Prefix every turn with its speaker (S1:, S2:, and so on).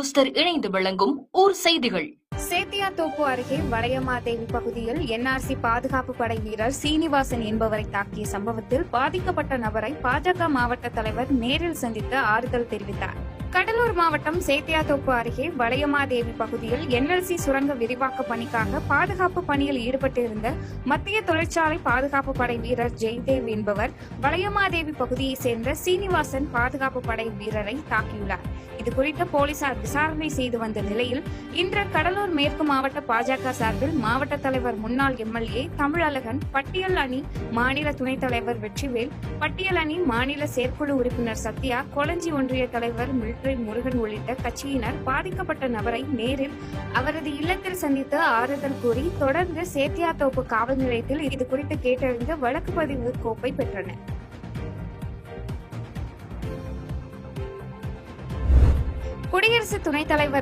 S1: Booster இணைந்து வழங்கும் ஊர் செய்திகள்.
S2: சேத்தியாத்தோப்பு அருகே வளையமாதேவி பகுதியில் என்ஆர்சி பாதுகாப்பு படை வீரர் சீனிவாசன் என்பவரை தாக்கிய சம்பவத்தில் பாதிக்கப்பட்ட நபரை பாஜக மாவட்ட தலைவர் நேரில் சந்தித்து ஆறுதல் தெரிவித்தார். கடலூர் மாவட்டம் சேத்தியாத்தோப்பு அருகே வளையமாதேவி பகுதியில் என்எல்சி சுரங்க விரிவாக்க பணிக்காக பாதுகாப்பு பணியில் ஈடுபட்டிருந்த மத்திய தொழிற்சாலை பாதுகாப்பு படை வீரர் ஜெய்தேவ் என்பவர் வளையமாதேவி பகுதியைச் சேர்ந்த சீனிவாசன் பாதுகாப்பு படை வீரரை தாக்கியுள்ளார். இதுகுறித்து போலீசார் விசாரணை செய்து வந்த நிலையில் இன்று கடலூர் மேற்கு மாவட்ட பாஜக சார்பில் மாவட்ட தலைவர் முன்னாள் எம்எல்ஏ தமிழழகன், பட்டியல் அணி மாநில துணைத் தலைவர் வெற்றிவேல், பட்டியல் அணி மாநில செயற்குழு உறுப்பினர் சத்யா, கொளஞ்சி ஒன்றிய தலைவர் மிலிட்டரி முருகன் உள்ளிட்ட கட்சியினர் பாதிக்கப்பட்ட நபரை நேரில் அவரது இல்லத்தில் சந்தித்து ஆறுதல் கூறி தொடர்ந்து சேத்தியாத்தோப்பு காவல் நிலையத்தில் இதுகுறித்து கேட்டறிந்து வழக்கு பதிவு கோப்பை பெற்றனர். குடியரசு துணைத் தலைவர்